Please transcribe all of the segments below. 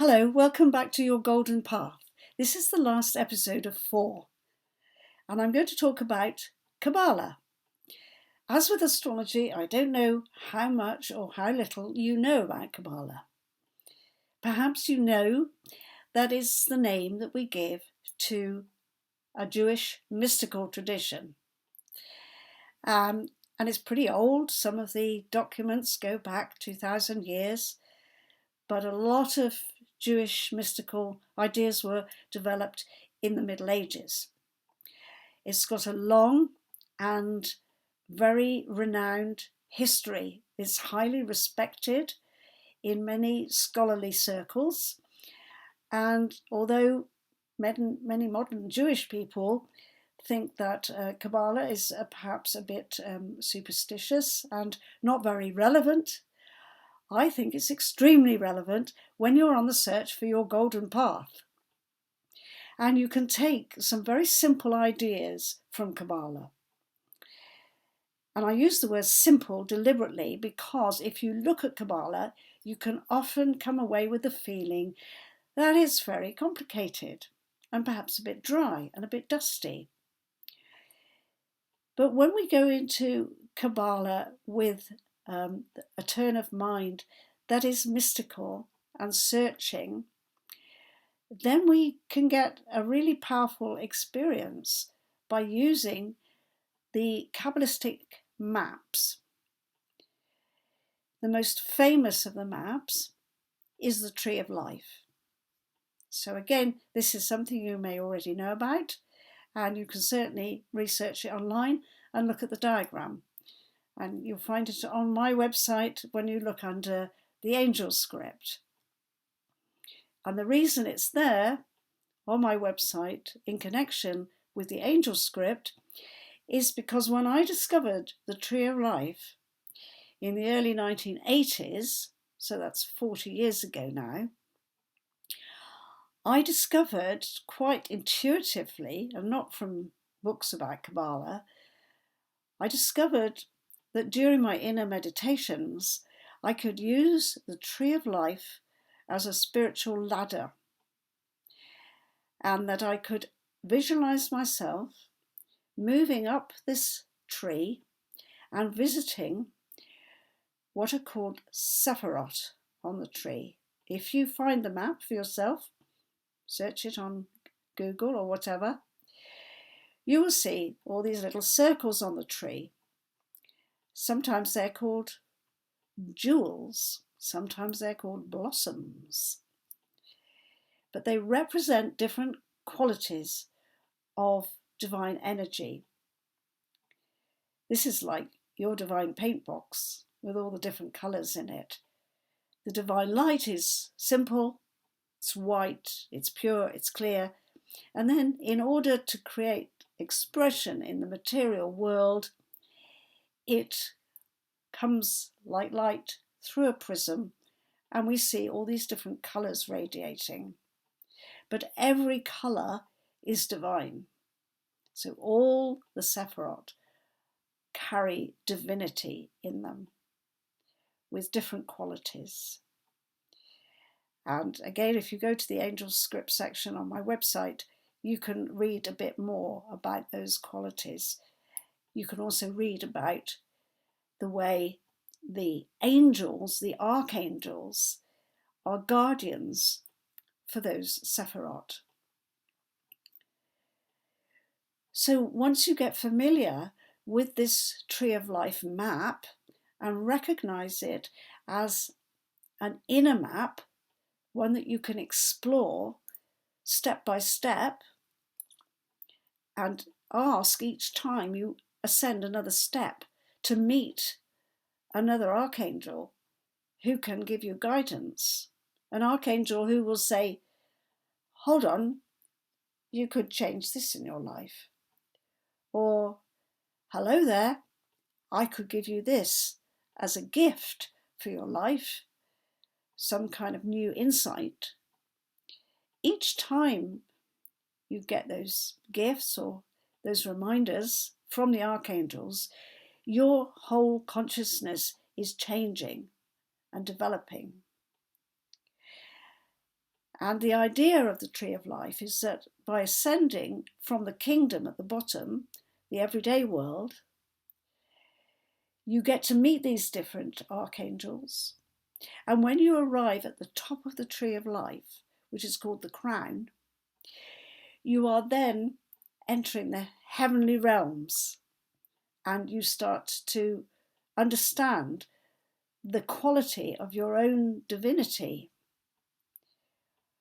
Hello, welcome back to Your Golden Path. This is the last episode of 4, and I'm going to talk about Kabbalah. As with astrology, I don't know how much or how little you know about Kabbalah. Perhaps you know that is the name that we give to a Jewish mystical tradition. And it's pretty old. Some of the documents go back 2,000 years, but a lot of Jewish mystical ideas were developed in the Middle Ages. It's got a long and very renowned history. It's highly respected in many scholarly circles. And although many modern Jewish people think that Kabbalah is perhaps a bit superstitious and not very relevant, I think it's extremely relevant when you're on the search for your golden path. And you can take some very simple ideas from Kabbalah. And I use the word simple deliberately because if you look at Kabbalah, you can often come away with the feeling that it's very complicated and perhaps a bit dry and a bit dusty. But when we go into Kabbalah with a turn of mind that is mystical and searching, then we can get a really powerful experience by using the Kabbalistic maps. The most famous of the maps is the Tree of Life. So again, this is something you may already know about, and you can certainly research it online and look at the diagram. And you'll find it on my website when you look under the angel script. And the reason it's there on my website in connection with the angel script is because when I discovered the Tree of Life in the early 1980s, so that's 40 years ago now, I discovered quite intuitively, and not from books about Kabbalah, I discovered that during my inner meditations, I could use the Tree of Life as a spiritual ladder, and that I could visualize myself moving up this tree and visiting what are called sephirot on the tree. If you find the map for yourself, search it on Google or whatever, you will see all these little circles on the tree. Sometimes they're called jewels, sometimes they're called blossoms, but they represent different qualities of divine energy. This is like your divine paint box with all the different colours in it. The divine light is simple, it's white, it's pure, it's clear, and then in order to create expression in the material world, it comes like light through a prism, and we see all these different colours radiating. But every colour is divine. So all the sephirot carry divinity in them with different qualities. And again, if you go to the angel script section on my website, you can read a bit more about those qualities. You can also read about the way the angels, the archangels, are guardians for those sephirot. So once you get familiar with this Tree of Life map and recognize it as an inner map, one that you can explore step by step and ask each time you ascend another step to meet another archangel who can give you guidance. An archangel who will say, hold on, you could change this in your life. Or, hello there, I could give you this as a gift for your life, some kind of new insight. Each time you get those gifts or those reminders from the archangels, your whole consciousness is changing and developing. And the idea of the tree of life is that by ascending from the kingdom at the bottom, the everyday world, you get to meet these different archangels. And when you arrive at the top of the tree of life, which is called the crown, you are then entering the heavenly realms, and you start to understand the quality of your own divinity,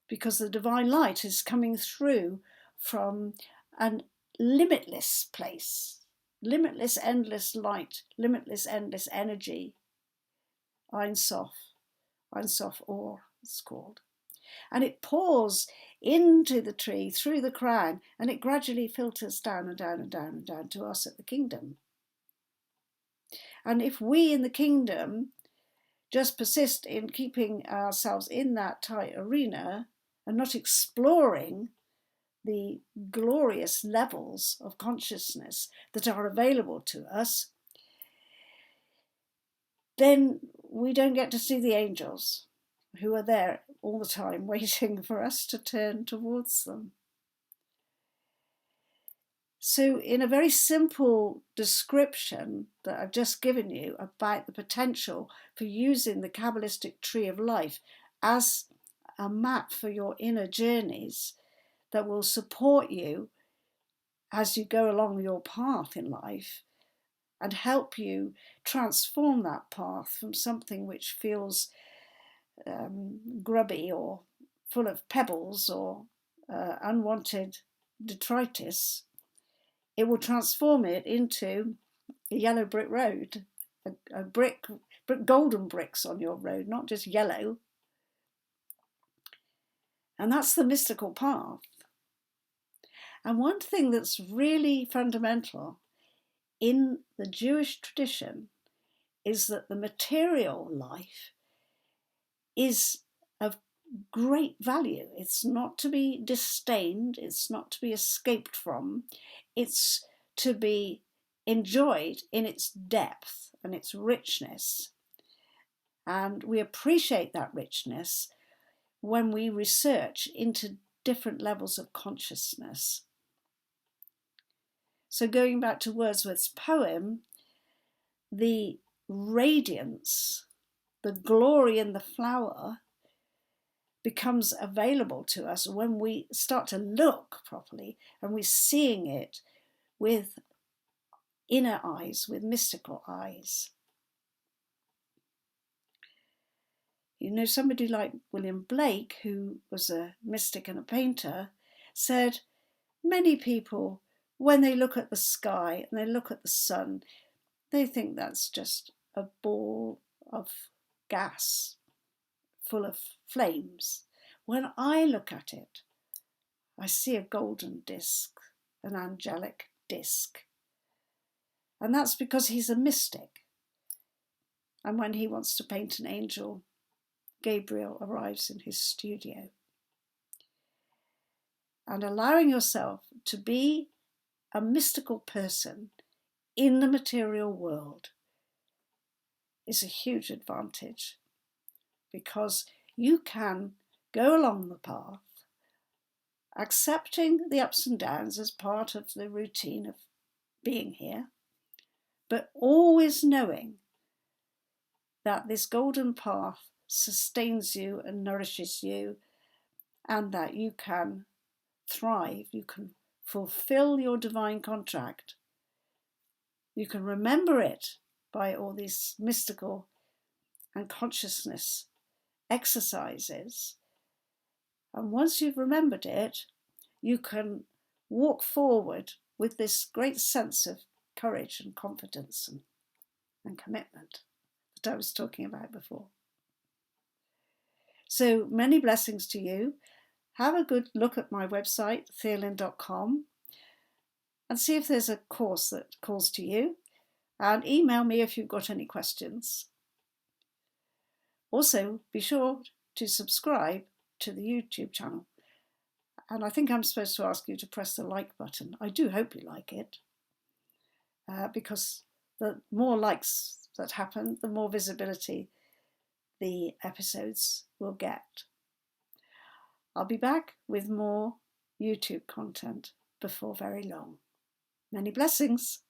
because the divine light is coming through from an limitless place, limitless, endless light, limitless, endless energy. Ein Sof Or, it's called. And it pours into the tree through the crown, and it gradually filters down and down and down and down to us at the kingdom. And if we in the kingdom just persist in keeping ourselves in that tight arena and not exploring the glorious levels of consciousness that are available to us, then we don't get to see the angels who are there all the time waiting for us to turn towards them. So in a very simple description that I've just given you about the potential for using the Kabbalistic tree of life as a map for your inner journeys that will support you as you go along your path in life and help you transform that path from something which feels grubby or full of pebbles or unwanted detritus. It will transform it into a yellow brick road, a golden bricks on your road, not just yellow. And that's the mystical path. And one thing that's really fundamental in the Jewish tradition is that the material life is of great value. It's not to be disdained, it's not to be escaped from, it's to be enjoyed in its depth and its richness. And we appreciate that richness when we research into different levels of consciousness. So going back to Wordsworth's poem, the radiance, the glory in the flower becomes available to us when we start to look properly and we're seeing it with inner eyes, with mystical eyes. You know, somebody like William Blake, who was a mystic and a painter, said many people, when they look at the sky and they look at the sun, they think that's just a ball of gas full of flames. When I look at it, I see a golden disc, an angelic disc. And that's because he's a mystic. And when he wants to paint an angel, Gabriel arrives in his studio. And allowing yourself to be a mystical person in the material world is a huge advantage, because you can go along the path, accepting the ups and downs as part of the routine of being here, but always knowing that this golden path sustains you and nourishes you, and that you can thrive, you can fulfill your divine contract. You can remember it by all these mystical and consciousness exercises. And once you've remembered it, you can walk forward with this great sense of courage and confidence and commitment that I was talking about before. So many blessings to you. Have a good look at my website, Theolyn.com, and see if there's a course that calls to you, and email me if you've got any questions. Also, be sure to subscribe to the YouTube channel. And I think I'm supposed to ask you to press the like button. I do hope you like it, because the more likes that happen, the more visibility the episodes will get. I'll be back with more YouTube content before very long. Many blessings.